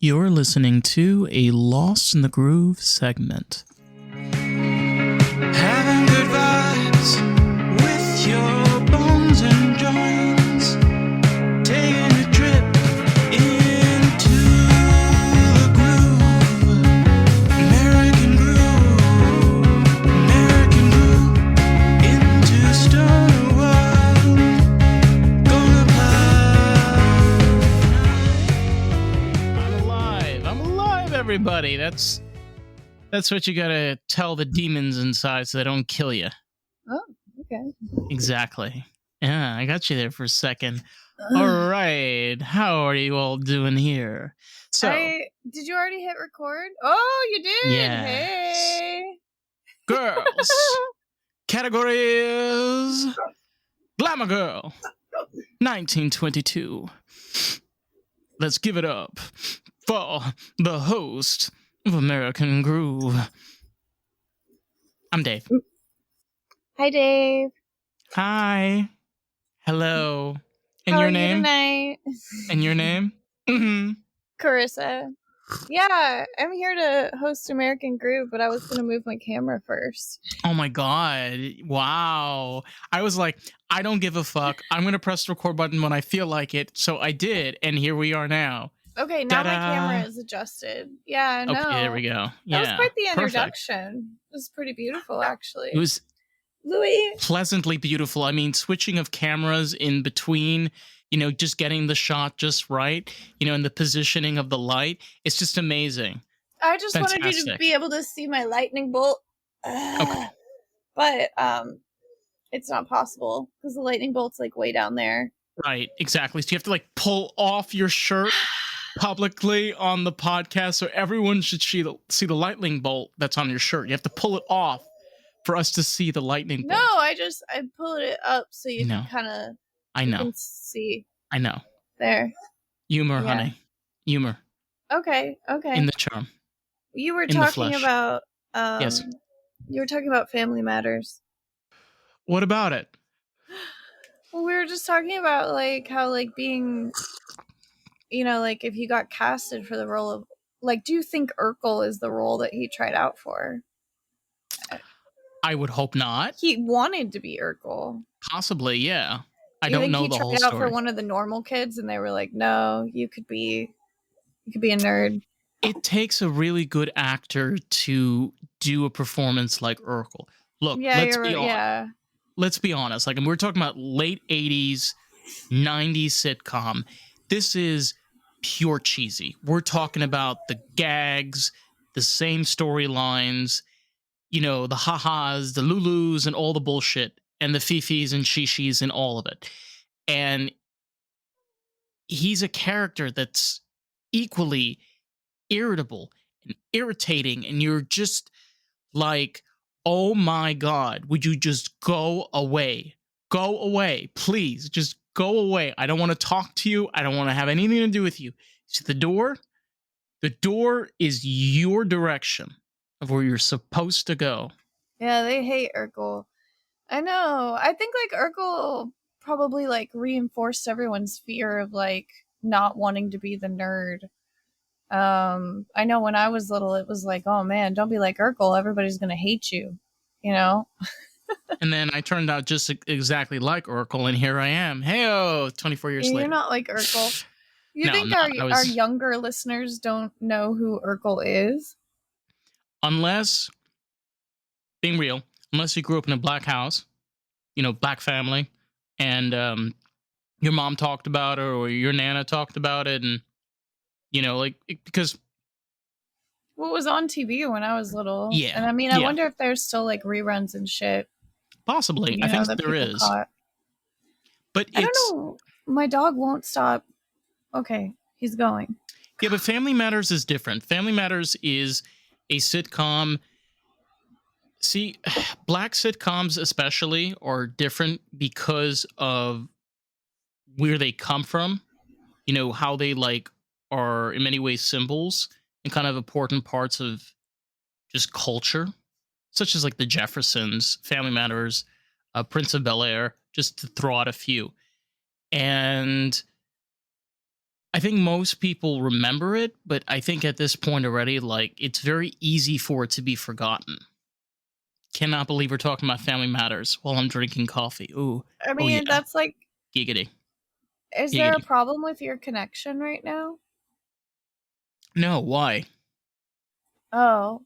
You're listening to a Lost in the Groove segment. Having good vibes with your bones and joints. Taking a trip into the groove. American groove. American groove. Into stoner world. Gonna I'm alive, everybody. That's what you gotta tell the demons inside so they don't kill you. Oh, okay. Exactly. Yeah, I got you there for a second. All right. How are you all doing here? So, Did you already hit record? Oh, you did. Yes. Hey. girls, categories, Glamour Girl, 1922. Let's give it up for the host of American Groove. I'm Dave. Hi, Dave. Hi. Hello. And How your are name? you tonight? And your name? Mm-hmm. Carissa. Yeah, I'm here to host American Groove, but I was going to move my camera first. Oh my God. Wow. I was like, I don't give a fuck. I'm going to press the record button when I feel like it. So I did. And here we are now. Okay, now Ta-da. my camera is adjusted. Yeah, no. Okay, there we go. Yeah. That was quite the Perfect. introduction. It was pretty beautiful, actually. It was Louis. pleasantly beautiful. I mean, switching of cameras in between, just getting the shot just right, and the positioning of the light. It's just amazing. I just wanted you to Fantastic. be able to see my lightning bolt. Okay. But it's not possible because the lightning bolt's like way down there. Right, exactly. So you have to pull off your shirt publicly on the podcast so everyone should see the lightning bolt that's on your shirt. You have to pull it off for us to see the lightning bolt. No, I pulled it up so you can kind of. I know. You can see. I know. There. Humor, Yeah. honey. Humor. Okay. In the charm. You were in the talking flesh. about. Yes. You were talking about Family Matters. What about it? Well, we were just talking about how being, if you got casted for the role of do you think Urkel is the role that he tried out for? I would hope not. He wanted to be Urkel. Possibly, yeah. I You don't think know he the whole tried out story. for one of the normal kids, and they were like, "No, you could be a nerd." It takes a really good actor to do a performance like Urkel. Look, let's be honest. And we're talking about late 80s, 90s sitcom. This is pure cheesy. We're talking about the gags, the same storylines, the ha-has, the lulus, and all the bullshit, and the fifis and shishis and all of it. And he's a character that's equally irritable and irritating, and you're just like, oh my God, would you just go away? Go away, please. Just go away. I don't want to talk to you. I don't want to have anything to do with you. See the door? The door is your direction of where you're supposed to go. Yeah, they hate Urkel. I know. I think Urkel probably reinforced everyone's fear of not wanting to be the nerd. I know when I was little, it was like, oh man, don't be like Urkel. Everybody's going to hate you, And then I turned out just exactly like Urkel, and here I am. Hey-oh, 24 years later. You're not like Urkel. You No, think our younger listeners don't know who Urkel is? Unless, being real, unless you grew up in a black house, black family, and your mom talked about it or your nana talked about it, and, because... Well, it was on TV when I was little. Yeah. And I wonder if there's still reruns and shit. Possibly. I think there is. Caught. But I don't know. My dog won't stop. Okay, he's going. Yeah, but Family Matters is different. Family Matters is a sitcom. See, black sitcoms especially are different because of where they come from. How they are in many ways symbols and kind of important parts of just culture, such as the Jeffersons, Family Matters, Prince of Bel-Air, just to throw out a few. And I think most people remember it, but I think at this point already, like, it's very easy for it to be forgotten. Cannot believe we're talking about Family Matters while I'm drinking coffee. Ooh. I Oh, mean, yeah. that's like... Giggity. Is there a Giggity. problem with your connection right now? No, why? Oh,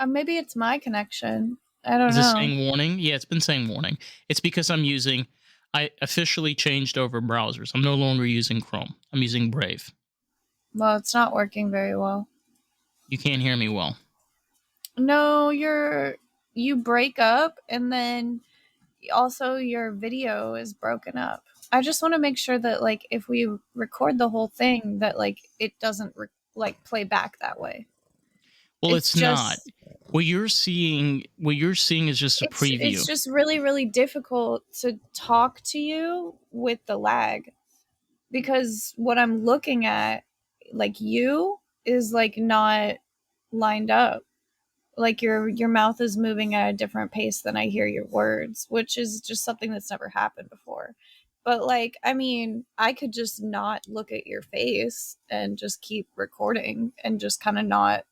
maybe it's my connection. I don't Is it know. saying warning? Yeah, it's been saying warning. It's because I officially changed over browsers. I'm no longer using Chrome. I'm using Brave. Well, it's not working very well. You can't hear me well. No, you break up, and then also your video is broken up. I just want to make sure that, like, if we record the whole thing, that, like, it doesn't play back that way. Well, it's not. What you're seeing is just a preview. It's just really, really difficult to talk to you with the lag, because what I'm looking at, like, you is like not lined up. Like your mouth is moving at a different pace than I hear your words, which is just something that's never happened before. But, like, I mean, I could just not look at your face and just keep recording and just kind of not,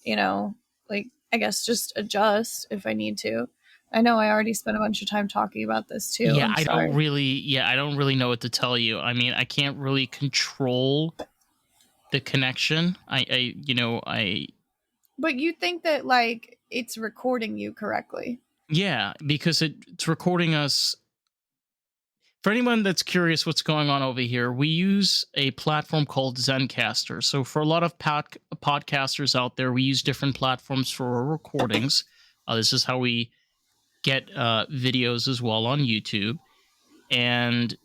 like, I guess just adjust if I need to. I know I already spent a bunch of time talking about this too. Yeah, I'm sorry. I don't really know what to tell you. I mean, I can't really control the connection. But you think that, like, it's recording you correctly? Yeah, because it's recording us. For anyone that's curious what's going on over here, we use a platform called Zencaster. So for a lot of podcasters out there, we use different platforms for our recordings. This is how we get videos as well on YouTube. And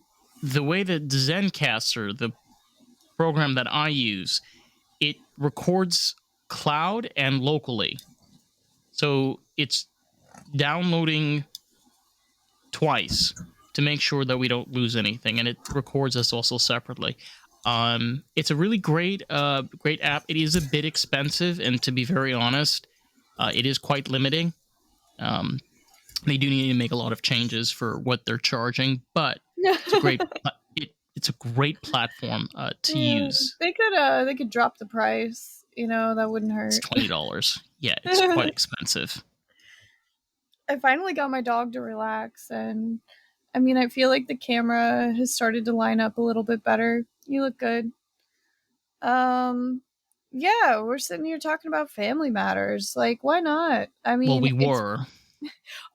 the way that Zencaster, the program that I use, it records cloud and locally. So it's downloading twice to make sure that we don't lose anything, and it records us also separately. It's a really great app. It is a bit expensive, and to be very honest, it is quite limiting. They do need to make a lot of changes for what they're charging, but it's a great it's a great platform to use. They could drop the price. That wouldn't hurt. It's $20. Yeah, it's quite expensive. I finally got my dog to relax, and I mean, I feel like the camera has started to line up a little bit better. You look good. Yeah, we're sitting here talking about Family Matters. Like, why not? I mean, well, we were.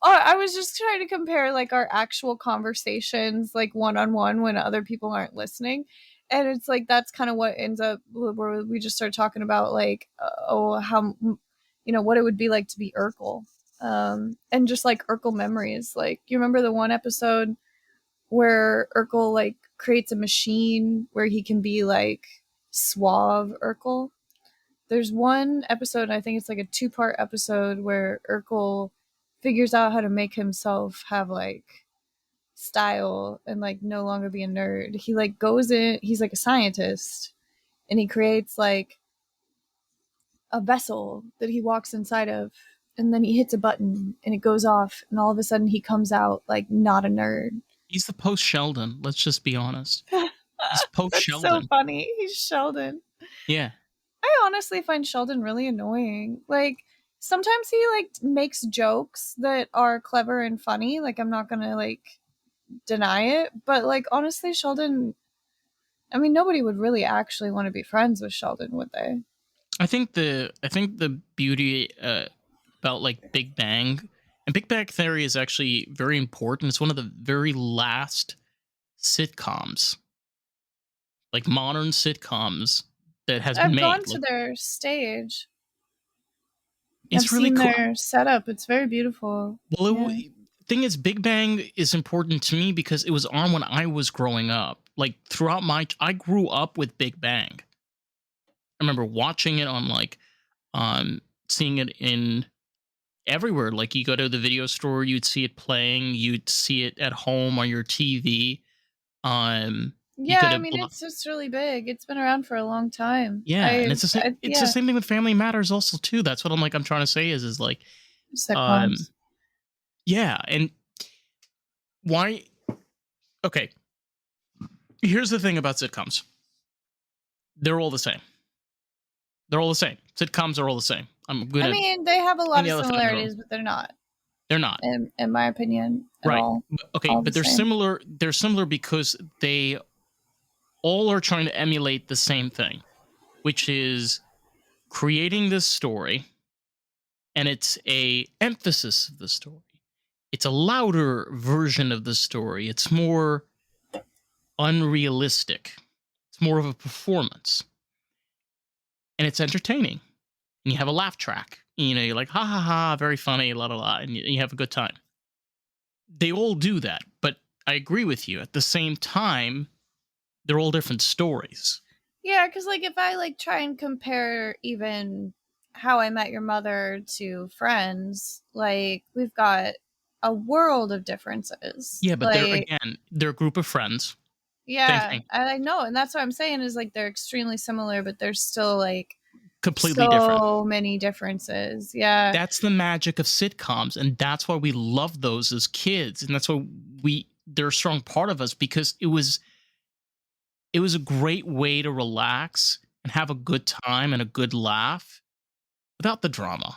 I was just trying to compare, like, our actual conversations, like, one-on-one when other people aren't listening. And it's like, that's kind of what ends up where we just start talking about, like, how, what it would be like to be Urkel. And just, like, Urkel memories. Like, you remember the one episode where Urkel, like, creates a machine where he can be, like, suave Urkel? There's one episode, I think it's like a 2-part episode, where Urkel figures out how to make himself have, like, style and, like, no longer be a nerd. He, like, goes in, he's like a scientist, and he creates, like, a vessel that he walks inside of, and then he hits a button and it goes off, and all of a sudden he comes out, like, not a nerd. He's the post Sheldon. Let's just be honest. He's post Sheldon. That's so funny. He's Sheldon. Yeah. I honestly find Sheldon really annoying. Like, sometimes he, like, makes jokes that are clever and funny. Like, I'm not gonna, like, deny it. But, like, honestly, Sheldon, I mean, nobody would really actually want to be friends with Sheldon, would they? I think the beauty about, like, Big Bang, and Big Bang Theory is actually very important. It's one of the very last sitcoms, like modern sitcoms, that has been made. I've gone to their stage. It's really seen cool. Their setup. It's very beautiful. Well, thing is, Big Bang is important to me because it was on when I was growing up. Like, I grew up with Big Bang. I remember watching it on, like, seeing it in everywhere. Like, you go to the video store, you'd see it playing. You'd see it at home on your TV. Yeah, I mean, it's just really big. It's been around for a long time. Yeah, and it's the same. It's the same thing with Family Matters, also too. That's what I'm trying to say is like, sitcoms. Yeah, and why? Okay, here's the thing about sitcoms. They're all the same. They're all the same. Sitcoms are all the same. I mean, they have a lot of similarities, but they're not. They're not, in my opinion, at right? all. Okay, but they're similar. They're similar because they all are trying to emulate the same thing, which is creating this story, and it's a emphasis of the story. It's a louder version of the story. It's more unrealistic. It's more of a performance. And it's entertaining. And you have a laugh track. You know, you're like, ha ha ha, very funny, la la la, and you have a good time. They all do that, but I agree with you. At the same time, they're all different stories. Yeah, because like if I like try and compare even How I Met Your Mother to Friends, like we've got a world of differences. Yeah, but like, they're a group of friends. Yeah, I know, and that's what I'm saying is like they're extremely similar, but there's still like completely different. So many differences. Yeah, that's the magic of sitcoms, and that's why we love those as kids, and that's why they're a strong part of us, because it was a great way to relax and have a good time and a good laugh without the drama,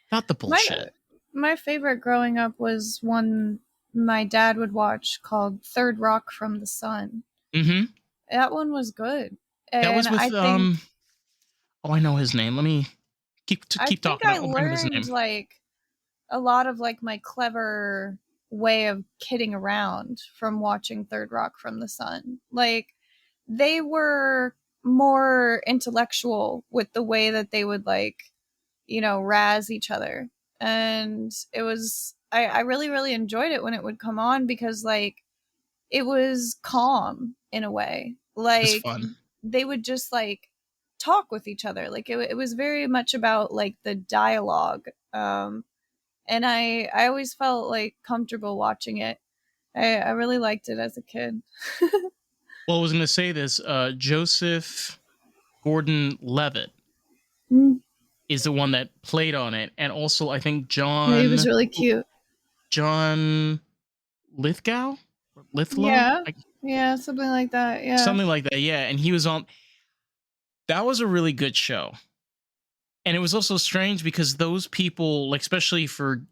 without the bullshit. My favorite growing up was one my dad would watch called Third Rock from the Sun. Mm-hmm. That one was good. That was with I know his name. Let me keep talking about his name. I learned like a lot of like my clever way of kidding around from watching Third Rock from the Sun. Like they were more intellectual with the way that they would like, you know, razz each other. And it was, I really, really enjoyed it when it would come on because like it was calm in a way. Like they would just like talk with each other. Like it was very much about like the dialogue. And I always felt like comfortable watching it. I really liked it as a kid. Well, I was going to say this, Joseph Gordon-Levitt is the one that played on it. And also, I think John... Yeah, he was really cute. John Lithgow? Yeah. Yeah, something like that. Yeah. Something like that, yeah. And he was on... That was a really good show. And it was also strange because those people, like especially for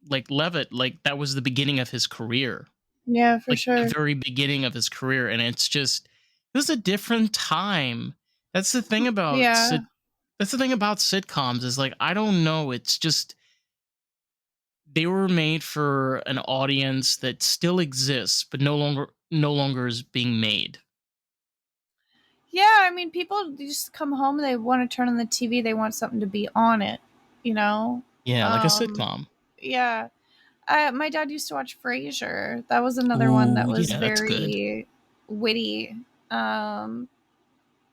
like Levitt, like that was the beginning of his career. Yeah, for sure. The very beginning of his career. And it's just... It was a different time. That's the thing about... Yeah. That's the thing about sitcoms is like, I don't know. It's just, they were made for an audience that still exists, but no longer is being made. Yeah. I mean, people just come home, they want to turn on the TV. They want something to be on it, you know? Yeah. Like a sitcom. Yeah. My dad used to watch Frasier. That was another one that was very witty.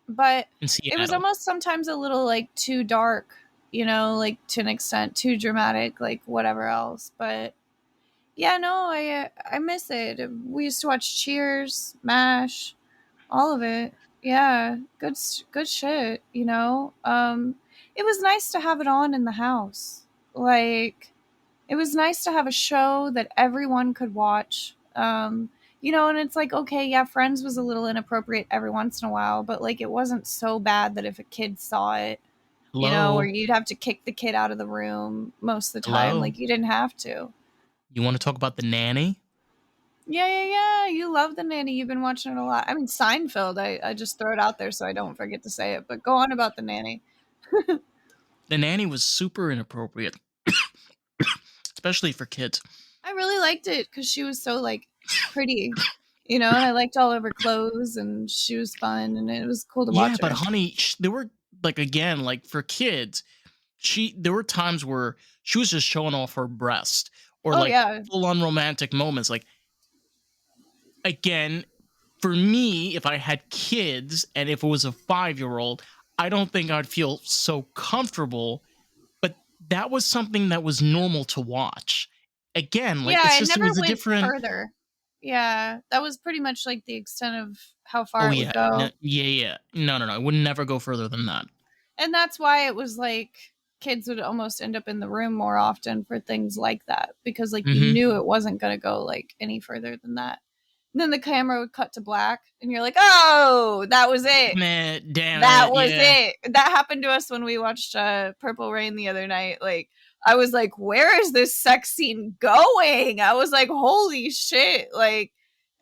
But it was almost sometimes a little like too dark, you know, like to an extent, too dramatic, like whatever else. But yeah, no, I miss it. We used to watch Cheers, MASH, all of it. Yeah, good shit, you know. It was nice to have it on in the house. Like it was nice to have a show that everyone could watch. You know, and it's like, okay, yeah, Friends was a little inappropriate every once in a while, but like it wasn't so bad that if a kid saw it, you know, or you'd have to kick the kid out of the room most of the time. Like you didn't have to. You want to talk about The Nanny? Yeah. You love The Nanny. You've been watching it a lot. I mean, Seinfeld, I just throw it out there so I don't forget to say it, but go on about The Nanny. The Nanny was super inappropriate, especially for kids. I really liked it because she was so like pretty, you know, and I liked all of her clothes and she was fun and it was cool to watch. Yeah, but honey, there were like, again, like for kids, there were times where she was just showing off her breast or full on romantic moments. Like, again, for me, if I had kids and if it was a 5-year-old, I don't think I'd feel so comfortable, but that was something that was normal to watch. Again, like it's just, it was a different further. Yeah, that was pretty much like the extent of how far it would go. No, it would never go further than that. And that's why it was like kids would almost end up in the room more often for things like that because like you knew it wasn't going to go like any further than that. then the camera would cut to black, and you're like, oh, that was it. Damn was it. That happened to us when we watched Purple Rain the other night. Like, I was like, where is this sex scene going? I was like, holy shit. Like,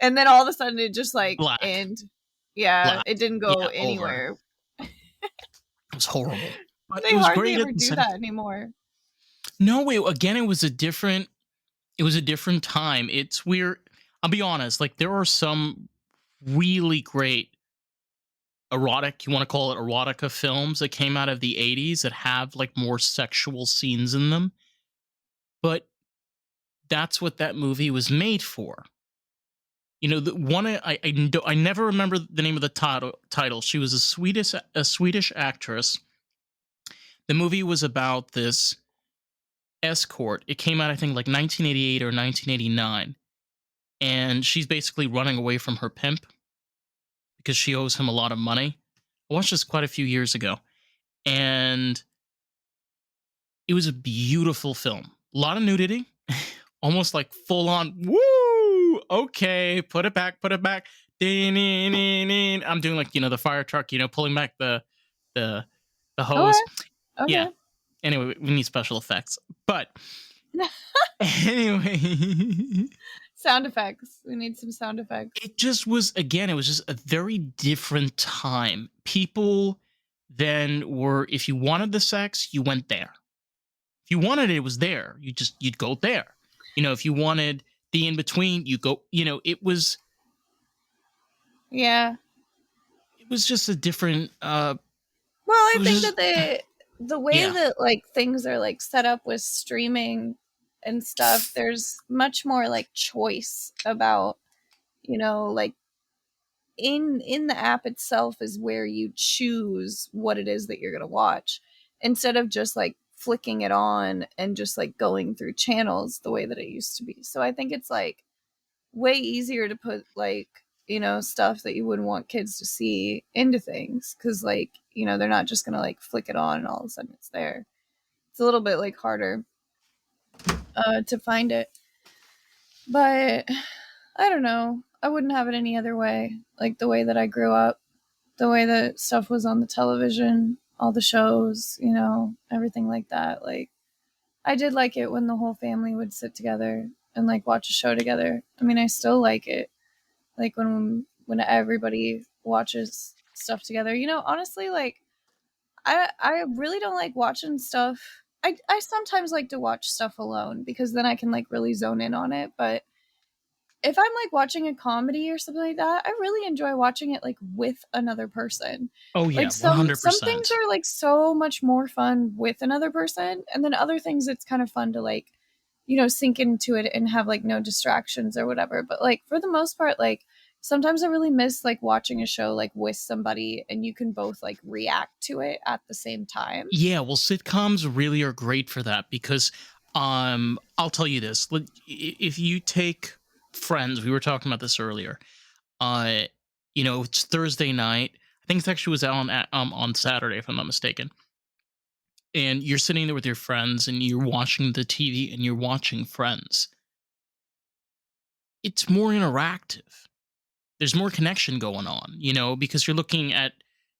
and then all of a sudden it just like end. Yeah, black. It didn't go anywhere. It was horrible. But they hardly ever do that anymore. No, again, it was a different time. It's weird. I'll be honest, like, there are some really great erotic, you want to call it erotica films that came out of the 80s that have like more sexual scenes in them. But that's what that movie was made for. You know, the one I never remember the name of the title. She was a Swedish actress. The movie was about this escort. It came out, I think, like 1988 or 1989. And she's basically running away from her pimp because she owes him a lot of money. I watched this quite a few years ago. And it was a beautiful film. A lot of nudity. Almost like full on, woo! Okay, put it back. I'm doing like, you know, the fire truck, you know, pulling back the hose. Okay. Yeah. Anyway, we need special effects. But anyway. Sound effects. We need some sound effects. It just was, again, it was just a very different time. People then were, if you wanted the sex, you went there. If you wanted it, it was there. You'd go there. You know, if you wanted the in-between, you go, you know, it was. Yeah. It was just a different. Well, I think that the way that like things are like set up with streaming and stuff, there's much more like choice about, you know, like in the app itself is where you choose what it is that you're going to watch instead of just like flicking it on and just like going through channels the way that it used to be. So I think it's like way easier to put like, you know, stuff that you wouldn't want kids to see into things because like, you know, they're not just going to like flick it on and all of a sudden it's there. It's a little bit like harder to find it. But I don't know. I wouldn't have it any other way. Like the way that I grew up, the way that stuff was on the television, all the shows, you know, everything like that. Like I did like it when the whole family would sit together and like watch a show together. I mean, I still like it. Like when everybody watches stuff together. You know, honestly, like I really don't like watching stuff. I sometimes like to watch stuff alone because then I can like really zone in on it. But if I'm like watching a comedy or something like that, I really enjoy watching it like with another person. Oh yeah, like 100%. Some things are like so much more fun with another person, and then other things it's kind of fun to like, you know, sink into it and have like no distractions or whatever. But like for the most part, like sometimes I really miss like watching a show like with somebody and you can both like react to it at the same time. Yeah, well, sitcoms really are great for that because I'll tell you this. If you take Friends, we were talking about this earlier. You know, it's Thursday night. I think it actually was out on Saturday, if I'm not mistaken. And you're sitting there with your friends and you're watching the TV and you're watching Friends. It's more interactive. There's more connection going on, you know, because you're looking at,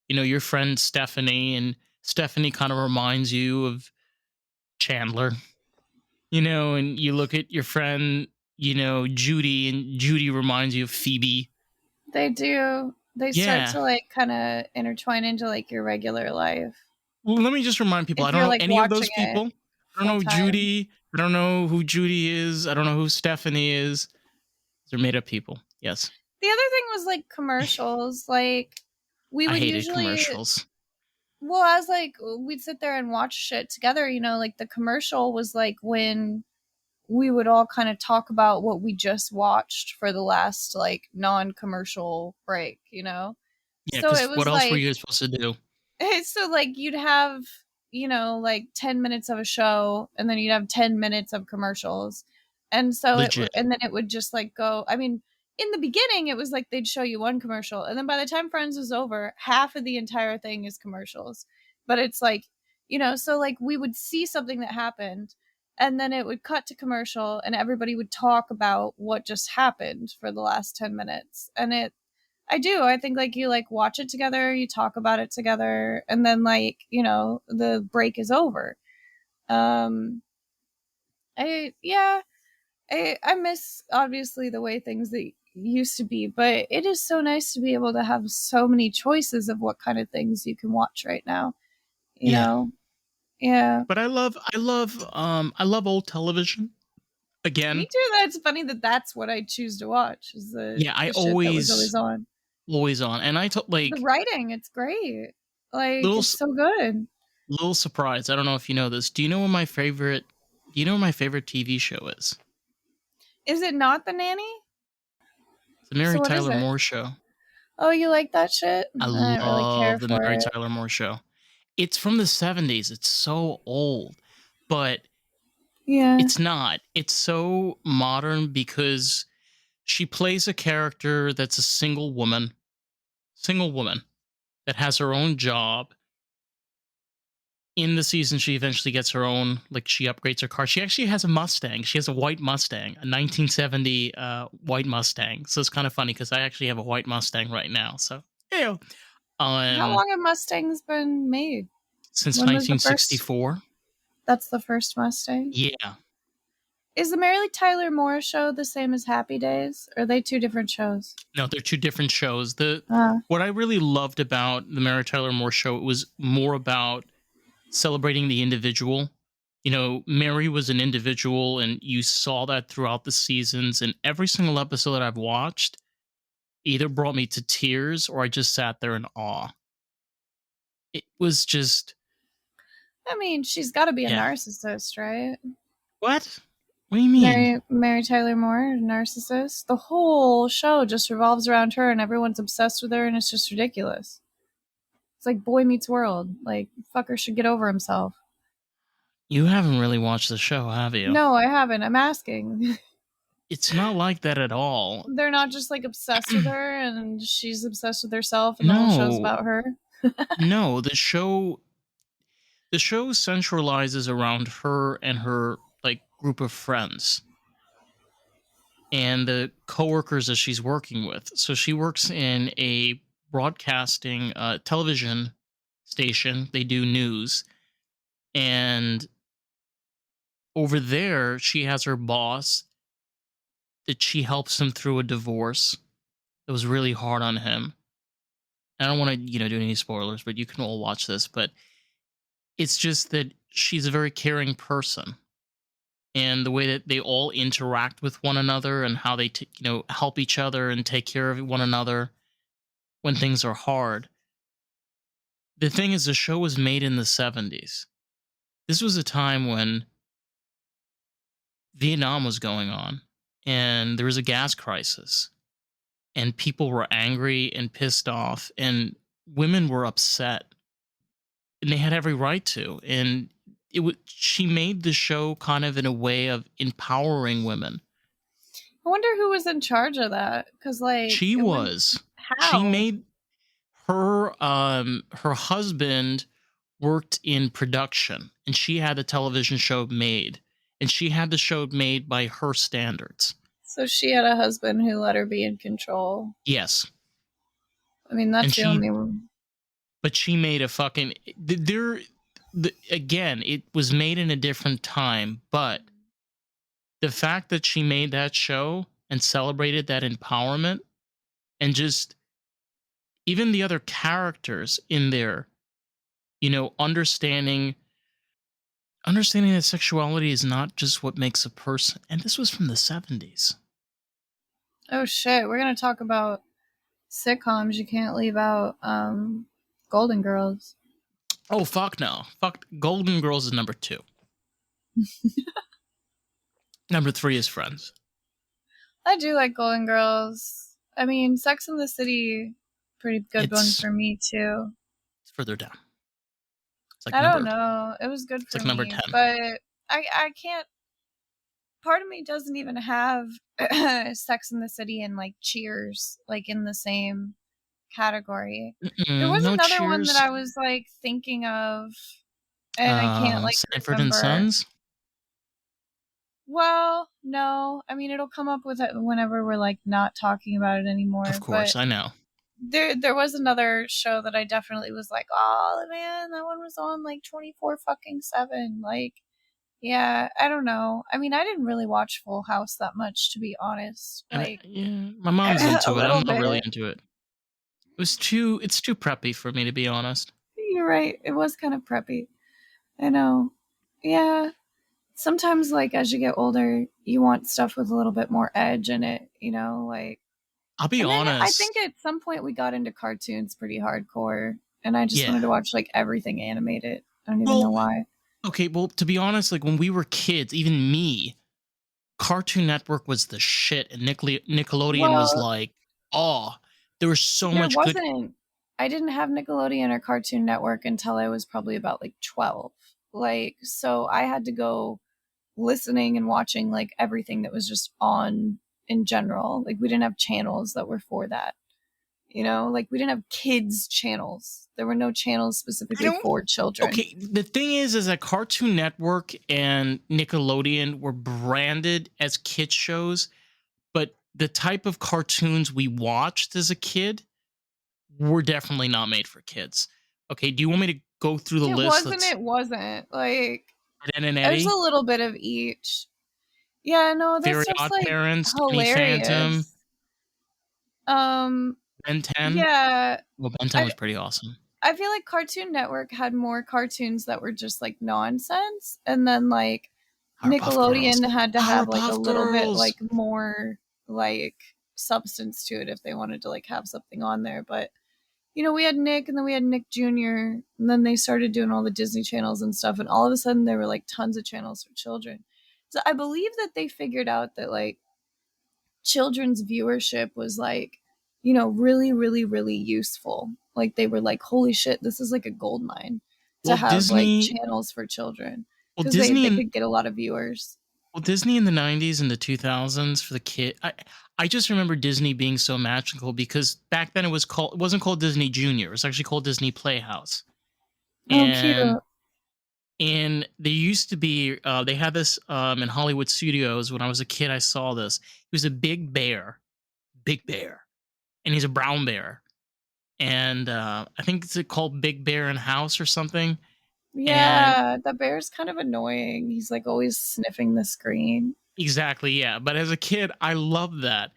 you know, your friend Stephanie, and Stephanie kind of reminds you of Chandler, you know, and you look at your friend, you know, Judy, and Judy reminds you of Phoebe. They do. They start to like kind of intertwine into like your regular life. Well, let me just remind people, I don't know like any of those people. I don't know Judy. I don't know who Judy is. I don't know who Stephanie is. They're made up people. Yes. The other thing was like commercials. Like we would usually commercials. Well, as like we'd sit there and watch shit together, you know, like the commercial was like when we would all kind of talk about what we just watched for the last like non-commercial break, you know? Yeah, so it was what else like, were you supposed to do? So like you'd have, you know, like 10 minutes of a show and then you'd have 10 minutes of commercials. And so and then it would just like go, I mean, in the beginning, it was like they'd show you one commercial. And then by the time Friends was over, half of the entire thing is commercials. But it's like, you know, so like we would see something that happened. and then it would cut to commercial and everybody would talk about what just happened for the last 10 minutes. And I think like you like watch it together, you talk about it together, and then like, you know, the break is over. I miss obviously the way things that used to be, but it is so nice to be able to have so many choices of what kind of things you can watch right now. You know? Yeah. But I love old television. Again, me too. That's funny that's what I choose to watch. Is the I shit that was always on. And I like the writing. It's great. Like it's so good. Little surprise. I don't know if you know this. Do you know what my favorite TV show is? Is it not The Nanny? It's the Mary Tyler Moore Show. Oh, you like that shit? I love really care the Mary Tyler Moore Show. It's from the 70s. It's so old, but it's not. It's so modern because she plays a character that's a single woman that has her own job. In the season, she eventually gets her own, like she upgrades her car. She actually has a Mustang. She has a white Mustang, a 1970 white Mustang. So it's kind of funny because I actually have a white Mustang right now. So, yeah. How long have Mustangs been made? Since 1964. That's the first Mustang? Yeah. Is the Mary Tyler Moore Show the same as Happy Days? Or are they two different shows? No, they're two different shows. What I really loved about the Mary Tyler Moore Show, it was more about celebrating the individual. You know, Mary was an individual, and you saw that throughout the seasons. And every single episode that I've watched either brought me to tears or I just sat there in awe. It was just... I mean, she's got to be a narcissist, right? What? What do you mean? Mary Tyler Moore, narcissist? The whole show just revolves around her and everyone's obsessed with her and it's just ridiculous. It's like Boy Meets World. Like, fucker should get over himself. You haven't really watched the show, have you? No, I haven't. I'm asking. It's not like that at all. They're not just like obsessed with her and she's obsessed with herself and the whole show's about her? No, the show centralizes around her and her like group of friends and the coworkers that she's working with. So she works in a broadcasting television station. They do news, and over there she has her boss that she helps him through a divorce that was really hard on him. I don't want to do any spoilers, but you can all watch this. But it's just that she's a very caring person, and the way that they all interact with one another and how they help each other and take care of one another when things are hard. The thing is, the show was made in the 70s. This was a time when Vietnam was going on and there was a gas crisis and people were angry and pissed off and women were upset, and they had every right to. And she made the show kind of in a way of empowering women. I wonder who was in charge of that, because like she was. How? She made her husband worked in production, and she had a television show made, and she had the show made by her standards. So she had a husband who let her be in control. Yes. I mean, that's the only one. But she made a fucking... Again, it was made in a different time, but the fact that she made that show and celebrated that empowerment, and just even the other characters in there, understanding that sexuality is not just what makes a person. And this was from the 70s. Oh shit, we're going to talk about sitcoms. You can't leave out Golden Girls. Oh, fuck no. Fuck, Golden Girls is number 2. Number 3 is Friends. I do like Golden Girls. I mean, Sex and the City, pretty good one for me too. It's further down. It's like I don't know. It was good for me. It's like number 10. But I can't... Part of me doesn't even have Sex and the City and like Cheers like in the same category. There was another Cheers. One that I was like thinking of, and I can't like Sanford remember. and Sons. Well, no. I mean, it'll come up with it whenever we're like not talking about it anymore. Of course, but I know. there was another show that I definitely was like, oh man, that one was on like 24/7. Like, yeah, I don't know. I mean, I didn't really watch Full House that much, to be honest. Like, Yeah, my mom's a into it. little I'm not really bit. into it. It's too preppy for me, to be honest. You're right. It was kind of preppy. I know. Yeah. Sometimes, like, as you get older, you want stuff with a little bit more edge in it, like. I'll be And then I honest. think at some point we got into cartoons pretty hardcore, and I just Yeah. wanted to watch like everything animated. I don't even Well, know why. okay, well, to be honest, like when we were kids, even me, Cartoon Network was the shit, and Nickelodeon was Well, like, oh, there was so there much good. wasn't. I didn't have Nickelodeon or Cartoon Network until I was probably about like 12. Like, so I had to go listening and watching like everything that was just on in general. Like, we didn't have channels that were for that. Like we didn't have kids channels. There were no channels I specifically don't. for children. Okay, the thing is that Cartoon Network and Nickelodeon were branded as kids shows, but the type of cartoons we watched as a kid were definitely not made for kids. Okay, do you want me to go through the list? It wasn't. Like, Ed and there's Eddie, a little bit of each. Yeah, no, that Very stuff's Odd like Parents, Danny Phantom, hilarious. Um, Ben 10. yeah, Well, Ben 10 I was pretty awesome. I feel like Cartoon Network had more cartoons that were just like nonsense, and then like Powerpuff Girls. Nickelodeon had to have like a Powerpuff little bit Girls. like more like substance to it if they wanted to like have something on there. But we had Nick, and then we had Nick Jr., and then they started doing all the Disney channels and stuff, and all of a sudden there were like tons of channels for children. So I believe that they figured out that like children's viewership was like, really, really, really useful. Like, they were like, holy shit, this is like a gold mine to Well, have like Disney. channels for children, Well, because they could get a lot of viewers. Well, Disney in the 90s and the 2000s for the kid. I just remember Disney being so magical because back then it wasn't called Disney Junior. It was actually called Disney Playhouse. Oh, cute. And there used to be they had this in Hollywood Studios. When I was a kid, I saw this. He was a big bear, and he's a brown bear. And I think it's called Big Bear in House or something. Yeah, the bear's kind of annoying. He's like always sniffing the screen. Exactly, yeah. But as a kid, I loved that,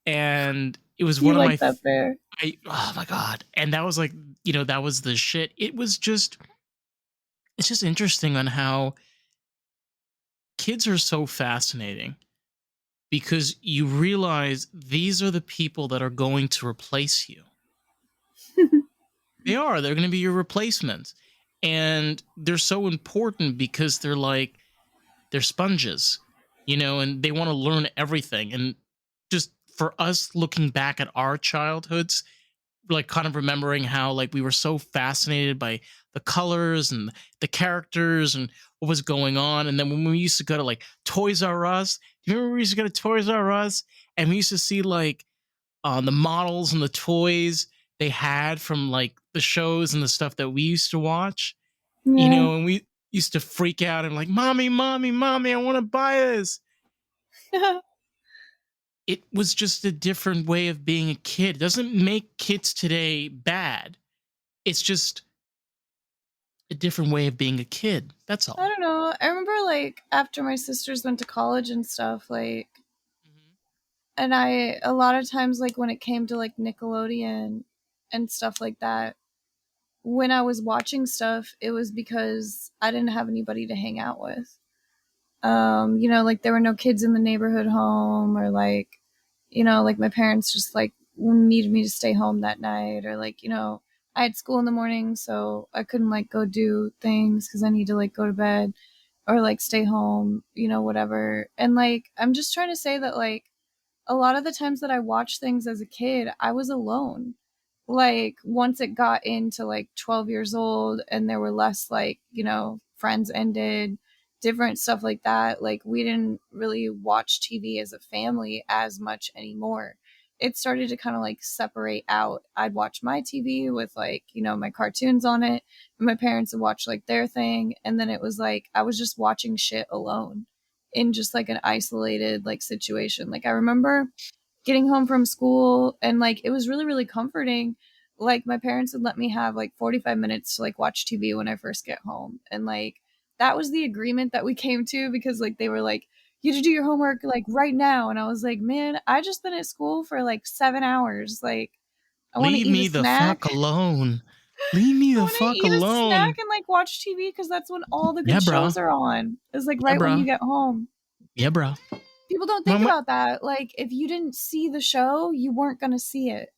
and it was You one of my. that bear? Oh my god! And that was like, that was the shit. It's just interesting on how kids are so fascinating because you realize these are the people that are going to replace you. They're going to be your replacements, and they're so important because they're sponges, and they want to learn everything. And just for us looking back at our childhoods, like kind of remembering how like we were so fascinated by the colors and the characters and what was going on. And then when we used to go to like Toys R Us, do you remember we used to go to Toys R Us and we used to see like the models and the toys they had from like the shows and the stuff that we used to watch, and we used to freak out and like, mommy, I want to buy this. It was just a different way of being a kid. It doesn't make kids today bad. It's just a different way of being a kid. That's all. I don't know. I remember like after my sisters went to college and stuff, like, and a lot of times, like when it came to like Nickelodeon and stuff like that, when I was watching stuff, it was because I didn't have anybody to hang out with. Like there were no kids in the neighborhood home, or like, like my parents just like needed me to stay home that night, or like, I had school in the morning, so I couldn't like go do things because I need to like go to bed or like stay home, whatever. And like, I'm just trying to say that like a lot of the times that I watched things as a kid, I was alone. Like once it got into like 12 years old and there were less like, friends ended, different stuff like that. Like we didn't really watch TV as a family as much anymore. It started to kind of like separate out. I'd watch my TV with like, my cartoons on it, and my parents would watch like their thing. And then it was like, I was just watching shit alone. in just like an isolated like situation. Like I remember getting home from school and like it was really, really comforting. Like my parents would let me have like 45 minutes to like watch TV when I first get home. And like that was the agreement that we came to, because like they were like, you have to do your homework like right now. And I was like, man, I just been at school for like 7 hours. Like I want to Leave eat a me the snack. fuck alone. Leave me I the want to fuck eat a snack alone. and like watch TV because that's when all the Yeah, good bro. shows are on. It's like Yeah, right when bro. you get home. Yeah, bro. People don't think about that. Like if you didn't see the show, you weren't gonna see it.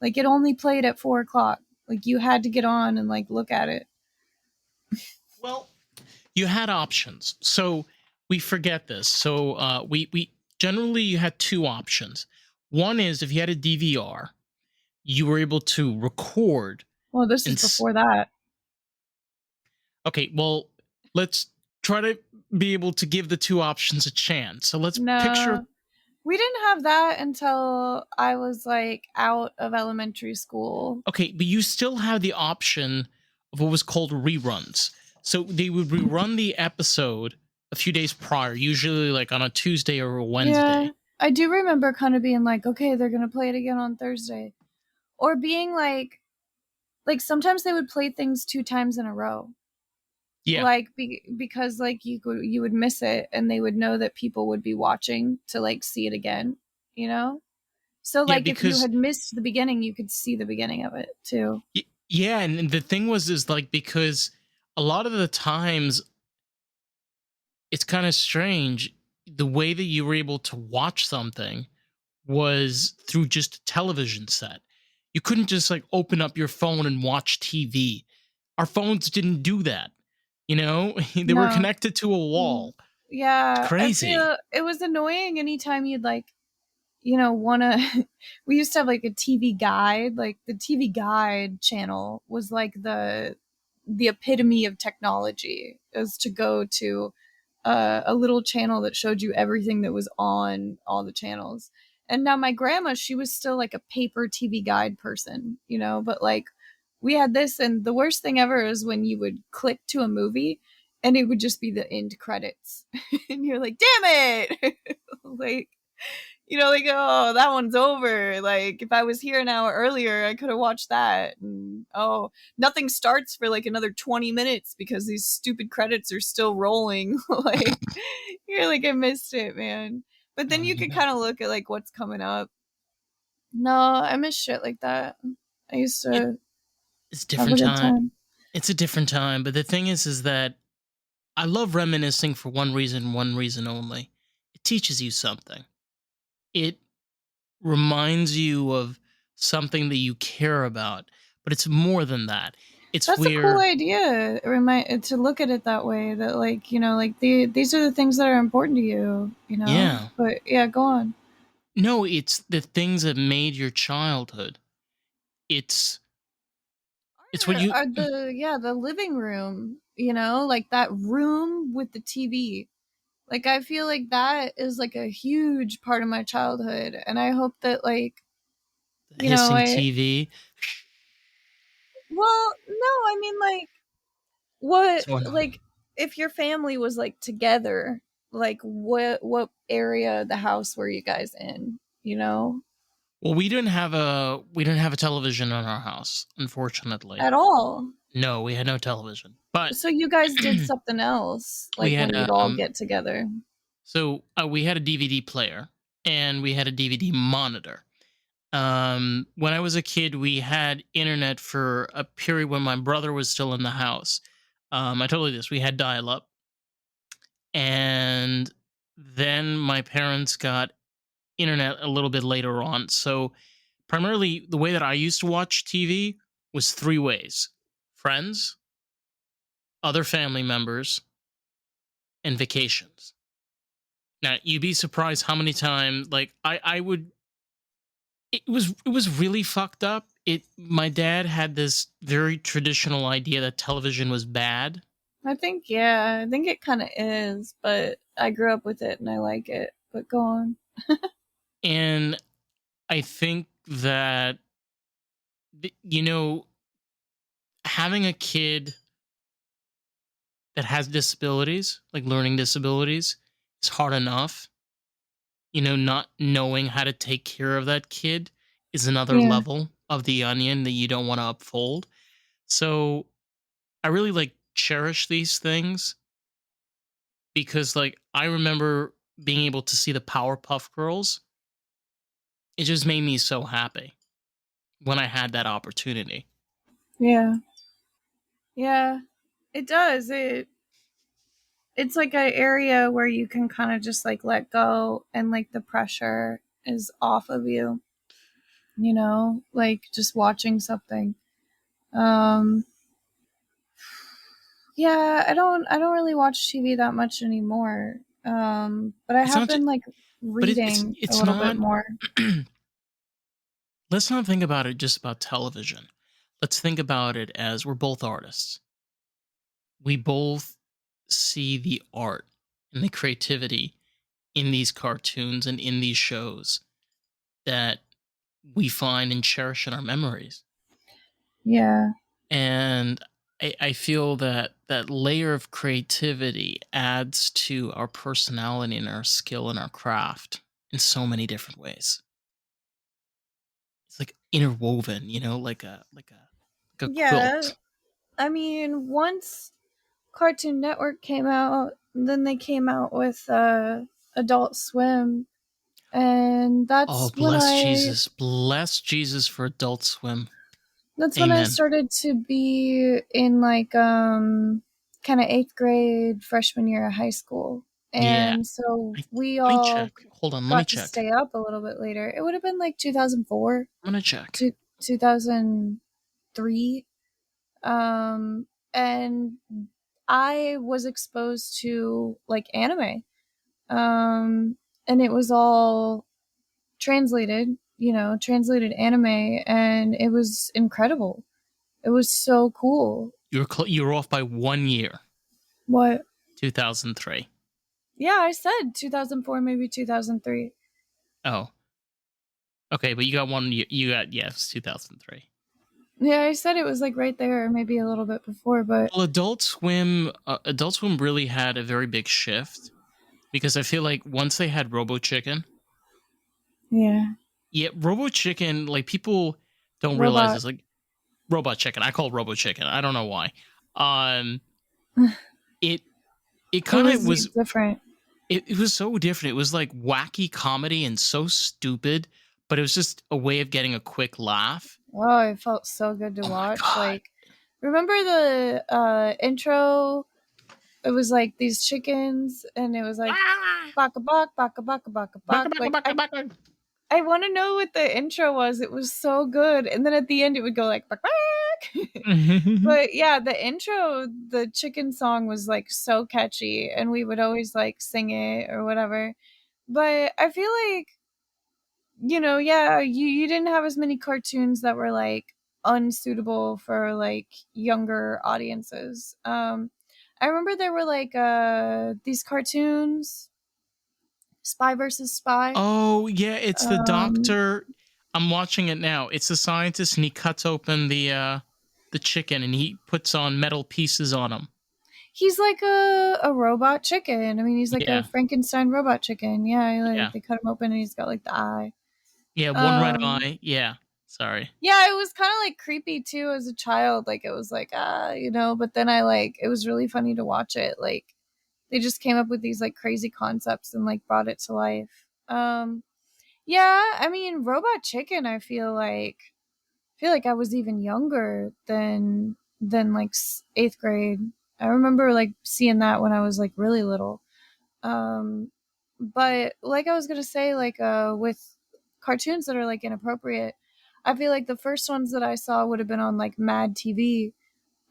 Like it only played at 4 o'clock. Like you had to get on and like look at it. Well, you had options. So we forget this. So we generally you had two options. One is if you had a DVR, you were able to record. Well, this is before that. Okay, well, let's try to be able to give the two options a chance. So let's picture. We didn't have that until I was like out of elementary school. Okay, but you still have the option of what was called reruns. So they would rerun the episode a few days prior, usually like on a Tuesday or a Wednesday. Yeah, I do remember kind of being like, okay, they're going to play it again on Thursday. Or being like sometimes they would play things 2 times in a row. Yeah. Like because like you would miss it and they would know that people would be watching to like see it again, you know? So like if you had missed the beginning, you could see the beginning of it too. Yeah, and the thing is like because a lot of the times it's kind of strange the way that you were able to watch something was through just a television set. You couldn't just like open up your phone and watch TV. Our phones didn't do that. You know, they were connected to a wall. Yeah. It's crazy. It was annoying anytime you'd like, you know, we used to have like a TV guide. Like the TV guide channel was like the epitome of technology. It was to go to a little channel that showed you everything that was on all the channels. And now my grandma, she was still like a paper TV guide person, you know, but like we had this, and the worst thing ever is when you would click to a movie and it would just be the end credits. And you're like, damn it. Like, you know, like, oh, that one's over. Like, if I was here an hour earlier, I could have watched that. And oh, nothing starts for like another 20 minutes because these stupid credits are still rolling. Like, you're like, I missed it, man. But then you could kind of look at like what's coming up. No, I miss shit like that. I used to. It's a different time. It's a different time. But the thing is that I love reminiscing for one reason only. It teaches you something. It reminds you of something that you care about, but it's more than that. That's a cool idea. To look at it that way. That like, you know, like these are the things that are important to you. You know. Yeah. But yeah, go on. No, it's the things that made your childhood. It's what you the living room, you know, like that room with the TV. Like I feel like that is like a huge part of my childhood, and I hope that like the hissing TV. Well, no, I mean like what like if your family was like together, like what area of the house were you guys in, you know? Well, we didn't have a television in our house, unfortunately. At all? No, we had no television. But so you guys did something else, like when you'd all get together. So we had a DVD player and we had a DVD monitor. When I was a kid, we had internet for a period when my brother was still in the house. I told you this. We had dial-up, and then my parents got internet a little bit later on. So primarily the way that I used to watch TV was 3 ways: friends, other family members, and vacations. Now, you'd be surprised how many times like I would it was really fucked up. My dad had this very traditional idea that television was bad. I think it kind of is, but I grew up with it and I like it. But go on. And I think that, you know, having a kid that has disabilities, like learning disabilities, it's hard enough. Not knowing how to take care of that kid is another Yeah. level of the onion that you don't want to upfold. So I really like cherish these things because like I remember being able to see the Powerpuff Girls. It just made me so happy when I had that opportunity. Yeah. Yeah. It does. It's like an area where you can kind of just like let go and like the pressure is off of you, like just watching something. Um yeah, I don't really watch TV that much anymore. But I It's have not, been like but it's reading a it's little bit not. more. Let's not think about it just about television. Let's think about it as we're both artists. We both see the art and the creativity in these cartoons and in these shows that we find and cherish in our memories. Yeah. And I feel that that layer of creativity adds to our personality and our skill and our craft in so many different ways. It's like interwoven, like a Yeah. quilt. I mean, once Cartoon Network came out, then they came out with Adult Swim, and Oh, that's when bless I Jesus. Bless Jesus for Adult Swim. that's when I Amen. started to be in like kind of 8th grade, freshman year of high school. Yeah. And so I, we let me all check. Hold on. Let me got to check. stay up a little bit later. It would have been like 2004 I'm going to check. to 2003. And I was exposed to like anime. And it was all translated anime, and it was incredible. It was so cool. You were off by 1 year. What? 2003. Yeah, I said 2004, maybe 2003. Oh. Okay, but you got one. You got, yes, 2003. Yeah, I said it was like right there, maybe a little bit before, but Well, Adult Swim really had a very big shift because I feel like once they had Robo Chicken, yeah, yeah, Robo Chicken, like people don't realize robot. this, like Robot Chicken. I call it Robo Chicken. I don't know why. Um, it it It kind of was was different. it was so different. It was like wacky comedy and so stupid, but it was just a way of getting a quick laugh. Oh, it felt so good to Oh my watch. god! Like, remember the intro? It was like these chickens, and it was like Ah! baka bak baka baka baka Baka, bak. baka, Like baka, baka. I want to know what the intro was. It was so good, and then at the end it would go like bak bak. But yeah, the intro, the chicken song was like so catchy, and we would always like sing it or whatever. But I feel like, yeah, you didn't have as many cartoons that were like unsuitable for like younger audiences. I remember there were like these cartoons, Spy versus Spy. Oh yeah, it's the Um doctor. I'm watching it now. It's the scientist, and he cuts open the chicken, and he puts on metal pieces on him. He's like a robot chicken. I mean, he's like a Yeah, Frankenstein robot chicken. Yeah, like yeah, they cut him open and he's got like the eye. yeah. One red Um, eye. Yeah. Sorry. yeah, it was kind of like creepy too as a child. Like it was like but then I like it was really funny to watch it. Like they just came up with these like crazy concepts and like brought it to life. Yeah, I mean, Robot Chicken. I feel like I was even younger than like 8th grade. I remember like seeing that when I was like really little. Um, but like I was gonna say, like with cartoons that are like inappropriate, I feel like the first ones that I saw would have been on like Mad TV.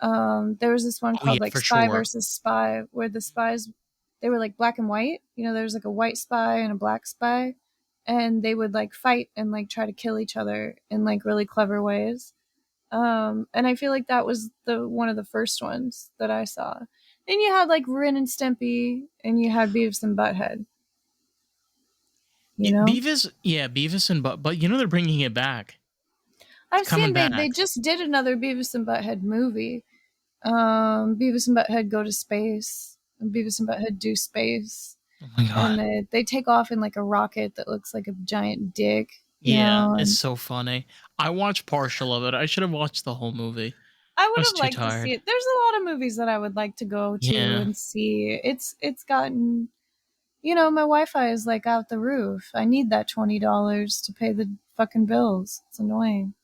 There was this one Oh yeah, called like for Spy sure. versus Spy, where the spies they were like black and white. There was like a white spy and a black spy, and they would like fight and like try to kill each other in like really clever ways. And I feel like that was the one of the first ones that I saw. Then you had like Ren and Stimpy, and you had Beavis and Butthead. You Yeah, know, Beavis and but they're bringing it back. It's I've coming seen they back. just did another Beavis and Butthead movie. Beavis and Butthead go to space, and Beavis and Butthead do space. Oh my god. And they take off in like a rocket that looks like a giant dick. Yeah, And it's so funny. I watched partial of it. I should have watched the whole movie. I I would was have too liked to see tired. it. There's a lot of movies that I would like to go to Yeah. and see. It's gotten, my Wi-Fi is like out the roof. I need that $20 to pay the fucking bills. It's annoying.